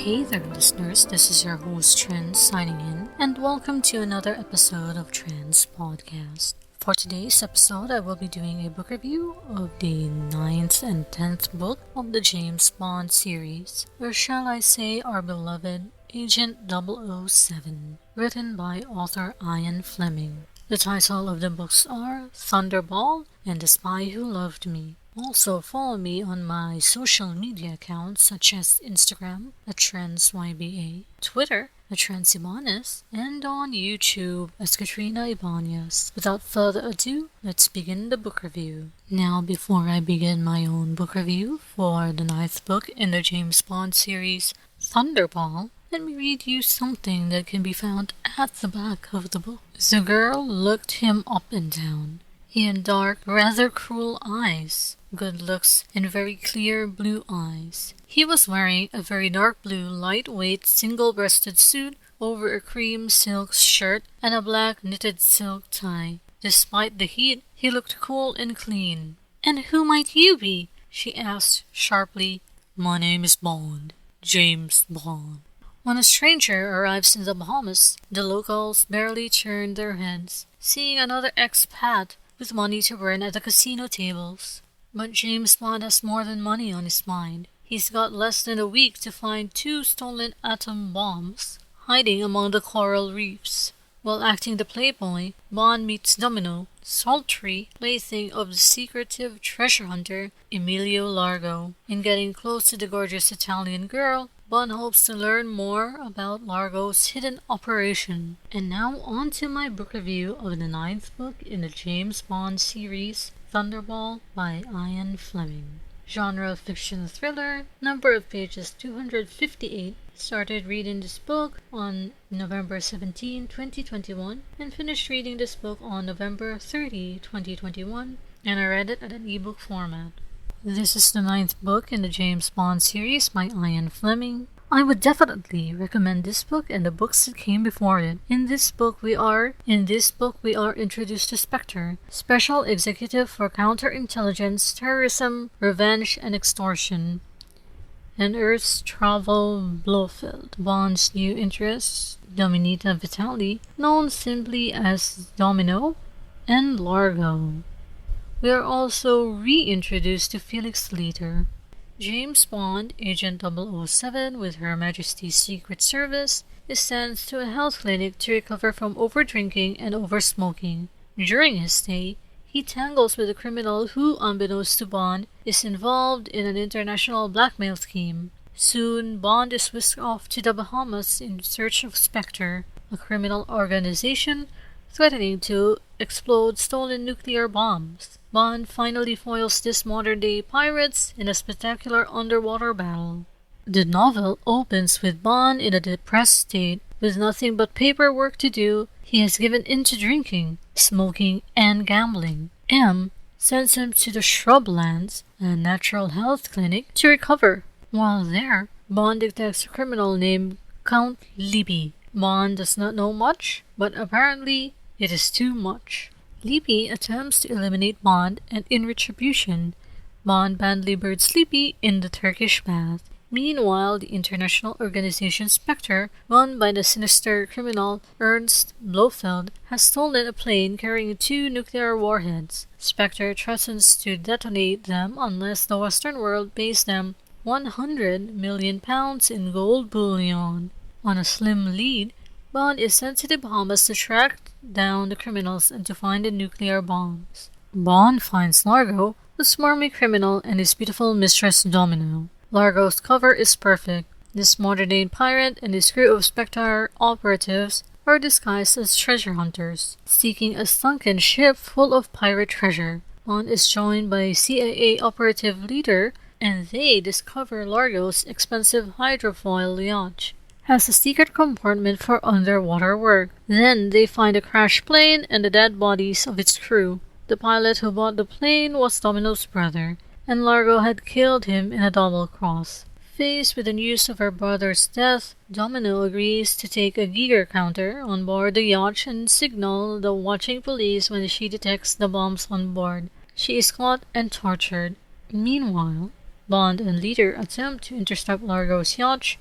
Hey there, listeners. This is your host, Trenz, signing in, and welcome to another episode of Trenz Podcast. For today's episode, I will be doing a book review of the 9th and 10th book of the James Bond series, or shall I say our beloved Agent 007, written by author Ian Fleming. The title of the books are Thunderball and The Spy Who Loved Me. Also, follow me on my social media accounts such as Instagram at TrenzYBA, Twitter at Trenz Ybañez, and on YouTube as Katrina Ybañez. Without further ado, let's begin the book review. Now, before I begin my own book review for the 9th book in the James Bond series, Thunderball, let me read you something that can be found at the back of the book. The girl looked him up and down. He had dark, rather cruel eyes, good looks, and very clear blue eyes. He was wearing a very dark blue, lightweight, single-breasted suit over a cream silk shirt and a black knitted silk tie. Despite the heat, he looked cool and clean. "And who might you be?" she asked sharply. "My name is Bond, James Bond." When a stranger arrives in the Bahamas, the locals barely turn their heads, seeing another expat with money to burn at the casino tables. But James Bond has more than money on his mind. He's got less than a week to find 2 stolen atom bombs hiding among the coral reefs. While acting the playboy, Bond meets Domino, sultry plaything of the secretive treasure hunter Emilio Largo. In getting close to the gorgeous Italian girl, Bond hopes to learn more about Largo's hidden operation. And now on to my book review of the 9th book in the James Bond series, Thunderball by Ian Fleming. Genre fiction thriller, number of pages 258. Started reading this book on November 17, 2021, and finished reading this book on November 30, 2021, and I read it at an ebook format. This is the 9th book in the James Bond series by Ian Fleming. I would definitely recommend this book and the books that came before it. In this book we are introduced to Spectre, Special Executive for Counterintelligence, Terrorism, Revenge, and Extortion, and Earth's Travel Blofeld. Bond's new interests, Dominita Vitali, known simply as Domino, and Largo. We are also reintroduced to Felix Leiter, James Bond, Agent 007 with Her Majesty's Secret Service, is sent to a health clinic to recover from overdrinking and oversmoking. During his stay, he tangles with a criminal who, unbeknownst to Bond, is involved in an international blackmail scheme. Soon, Bond is whisked off to the Bahamas in search of Spectre, a criminal organization threatening to explode stolen nuclear bombs. Bond finally foils these modern-day pirates in a spectacular underwater battle. The novel opens with Bond in a depressed state. With nothing but paperwork to do, he has given in to drinking, smoking, and gambling. M sends him to the Shrublands, a natural health clinic, to recover. While there, Bond detects a criminal named Count Libby. Bond does not know much, but apparently it is too much. Libby attempts to eliminate Bond, and in retribution, Bond badly burns Libby in the Turkish bath. Meanwhile, the international organization Spectre, run by the sinister criminal Ernst Blofeld, has stolen a plane carrying 2 nuclear warheads. Spectre threatens to detonate them unless the Western world pays them £100 million in gold bullion. On a slim lead, Bond is sent to the Bahamas to track down the criminals and to find the nuclear bombs. Bond finds Largo, the smarmy criminal, and his beautiful mistress Domino. Largo's cover is perfect. This modern-day pirate and his crew of Spectre operatives are disguised as treasure hunters, seeking a sunken ship full of pirate treasure. Bond is joined by CIA operative leader, and they discover Largo's expensive hydrofoil yacht has a secret compartment for underwater work. Then they find a crashed plane and the dead bodies of its crew. The pilot who bought the plane was Domino's brother, and Largo had killed him in a double cross. Faced with the news of her brother's death, Domino agrees to take a Geiger counter on board the yacht and signal the watching police when she detects the bombs on board. She is caught and tortured. Meanwhile, Bond and Leader attempt to intercept Largo's yacht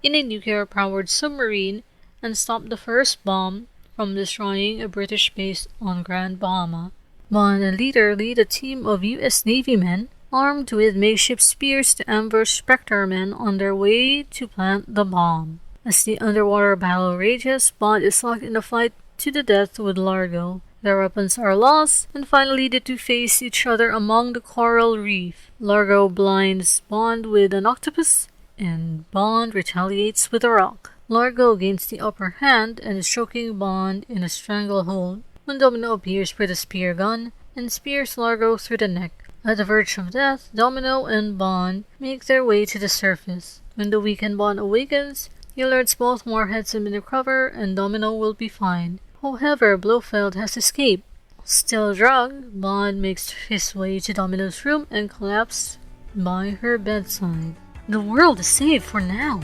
in a nuclear-powered submarine and stop the first bomb from destroying a British base on Grand Bahama. Bond and Leader lead a team of U.S. Navy men armed with makeshift spears to ambush Spectre men on their way to plant the bomb. As the underwater battle rages, Bond is locked in a fight to the death with Largo. Their weapons are lost, and finally the two face each other among the coral reef. Largo blinds Bond with an octopus, and Bond retaliates with a rock. Largo gains the upper hand and is choking Bond in a stranglehold when Domino appears with a spear gun and spears Largo through the neck. At the verge of death, Domino and Bond make their way to the surface. When the weakened Bond awakens, he learns both warheads have been recovered and Domino will be fine. However, Blofeld has escaped. Still drugged, Bond makes his way to Domino's room and collapses by her bedside. The world is saved for now.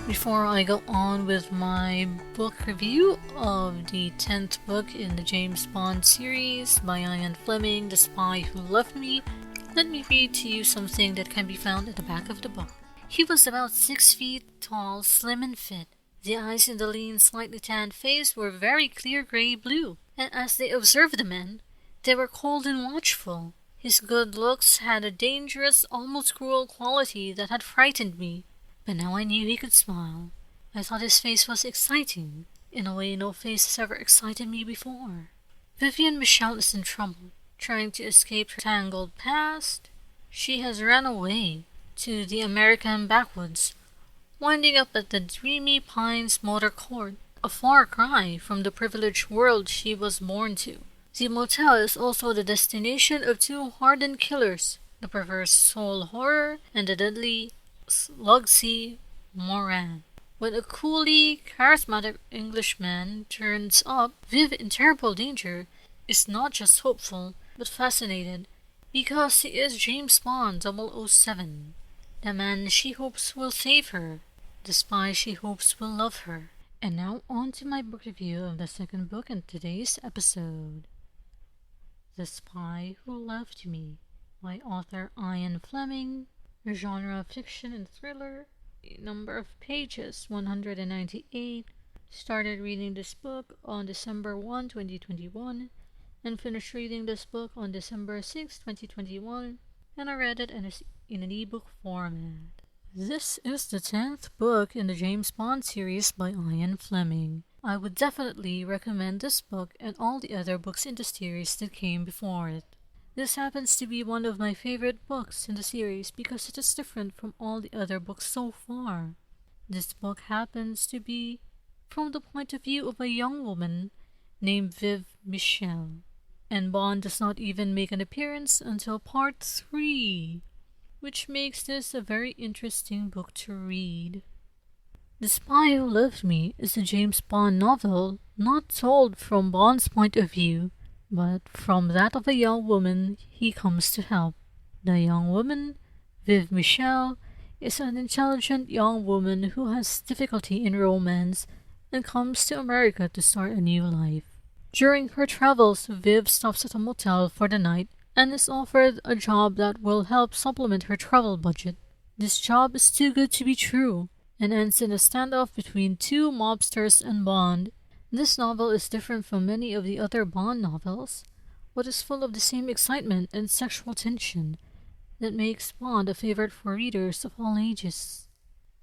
Before I go on with my book review of the 10th book in the James Bond series by Ian Fleming, The Spy Who Loved Me, let me read to you something that can be found at the back of the book. He was about 6 feet tall, slim and fit. The eyes in the lean, slightly tanned face were very clear grey-blue, and as they observed the men, they were cold and watchful. His good looks had a dangerous, almost cruel quality that had frightened me. But now I knew he could smile. I thought his face was exciting, in a way no face has ever excited me before. Vivian Michelle is in trouble, trying to escape her tangled past. She has run away to the American backwoods, winding up at the dreamy Pines Motor Court, a far cry from the privileged world she was born to. The motel is also the destination of two hardened killers, the perverse Soul Horror and the deadly Slugsy Moran. When a coolly charismatic Englishman turns up, Viv, in terrible danger, is not just hopeful, but fascinated, because he is James Bond 007, the man she hopes will save her, the spy she hopes will love her. And now on to my book review of the second book in today's episode, The Spy Who Loved Me, by author Ian Fleming. Genre fiction and thriller. Number of pages 198. Started reading this book on December 1, 2021 and finished reading this book on December 6, 2021, and I read it in an ebook format. This is the 10th book in the James Bond series by Ian Fleming. I would definitely recommend this book and all the other books in the series that came before it. This happens to be one of my favorite books in the series because it is different from all the other books so far. This book happens to be from the point of view of a young woman named Viv Michelle, and Bond does not even make an appearance until part 3, which makes this a very interesting book to read. The Spy Who Loved Me is a James Bond novel not told from Bond's point of view, but from that of a young woman he comes to help. The young woman, Viv Michelle, is an intelligent young woman who has difficulty in romance and comes to America to start a new life. During her travels, Viv stops at a motel for the night and is offered a job that will help supplement her travel budget. This job is too good to be true and ends in a standoff between two mobsters and Bond. This novel is different from many of the other Bond novels, but is full of the same excitement and sexual tension that makes Bond a favorite for readers of all ages.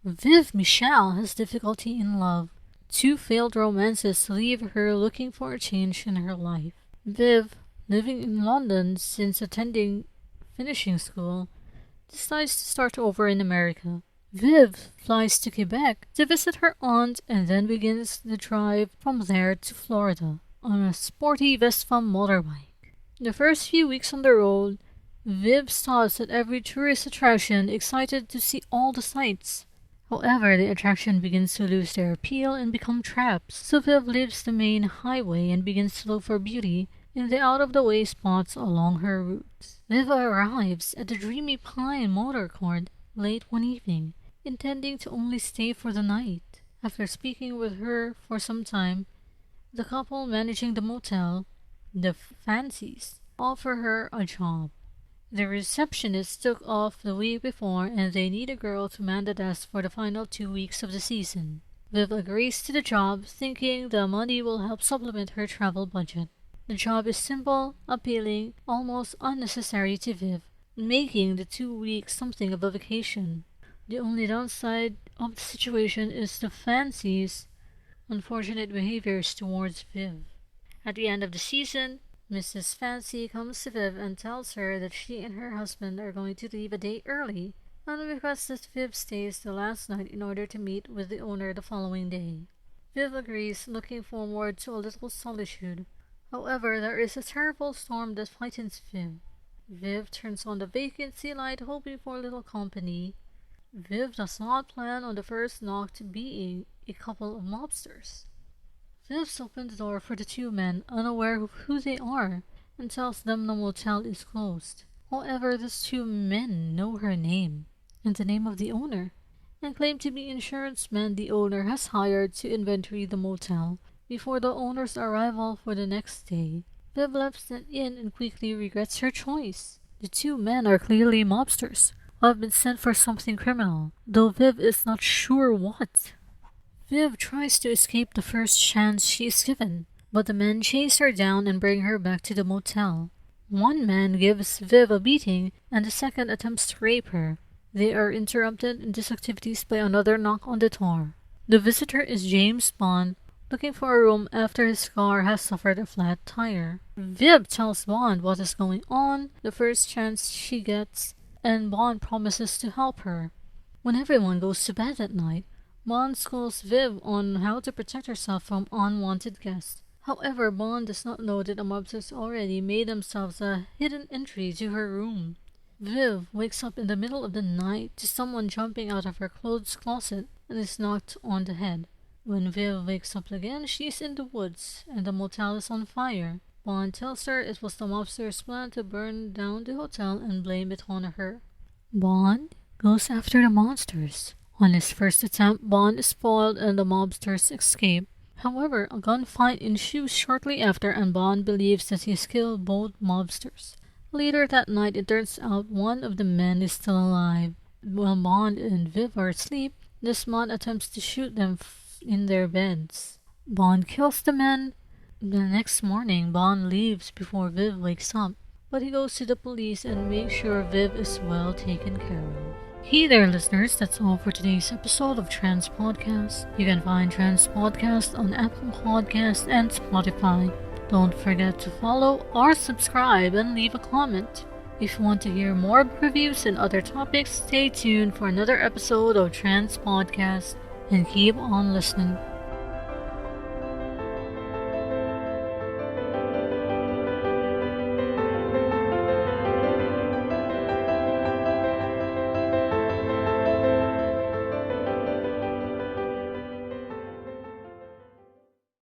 Viv Michelle has difficulty in love. Two failed romances leave her looking for a change in her life. Viv, living in London since attending finishing school, decides to start over in America. Viv flies to Quebec to visit her aunt and then begins the drive from there to Florida on a sporty Vespa motorbike. The first few weeks on the road, Viv stops at every tourist attraction, excited to see all the sights. However, the attraction begins to lose their appeal and become traps, so Viv leaves the main highway and begins to look for beauty in the out-of-the-way spots along her route. Viv arrives at the Dreamy Pine Motor Court late one evening, intending to only stay for the night. After speaking with her for some time, the couple managing the motel, the Fancies, offer her a job. The receptionist took off the week before and they need a girl to man the desk for the final 2 weeks of the season. Viv agrees to the job, thinking the money will help supplement her travel budget. The job is simple, appealing, almost unnecessary to Viv, making the 2 weeks something of a vacation. The only downside of the situation is the Fancies' unfortunate behaviors towards Viv. At the end of the season, Mrs. Fancy comes to Viv and tells her that she and her husband are going to leave a day early and requests that Viv stays the last night in order to meet with the owner the following day. Viv agrees, looking forward to a little solitude. However, there is a terrible storm that frightens Viv. Viv turns on the vacancy light, hoping for a little company. Viv does not plan on the first knock to being a couple of mobsters. Viv opens the door for the two men, unaware of who they are, and tells them the motel is closed. However, these two men know her name and the name of the owner, and claim to be insurance men the owner has hired to inventory the motel before the owner's arrival for the next day. Viv left the inn and quickly regrets her choice. The two men are clearly mobsters who have been sent for something criminal, though Viv is not sure what. Viv tries to escape the first chance she is given, but the men chase her down and bring her back to the motel. One man gives Viv a beating, and the second attempts to rape her. They are interrupted in these activities by another knock on the door. The visitor is James Bond, looking for a room after his car has suffered a flat tire. Viv tells Bond what is going on the first chance she gets, and Bond promises to help her. When everyone goes to bed at night, Bond schools Viv on how to protect herself from unwanted guests. However, Bond does not know that the mobsters already made themselves a hidden entry to her room. Viv wakes up in the middle of the night to someone jumping out of her clothes closet and is knocked on the head. When Viv wakes up again, she is in the woods and the motel is on fire. Bond tells her it was the mobsters' plan to burn down the hotel and blame it on her. Bond goes after the monsters. On his first attempt, Bond is foiled and the mobsters escape. However, a gunfight ensues shortly after and Bond believes that he has killed both mobsters. Later that night, it turns out one of the men is still alive. While Bond and Viv are asleep, Desmond attempts to shoot them in their beds. Bond kills the men. The next morning, Bond leaves before Viv wakes up, but he goes to the police and makes sure Viv is well taken care of. Hey there, listeners, that's all for today's episode of Trenz Podcast. You can find Trenz Podcast on Apple Podcasts and Spotify. Don't forget to follow or subscribe and leave a comment. If you want to hear more reviews and other topics, stay tuned for another episode of Trenz Podcast and keep on listening.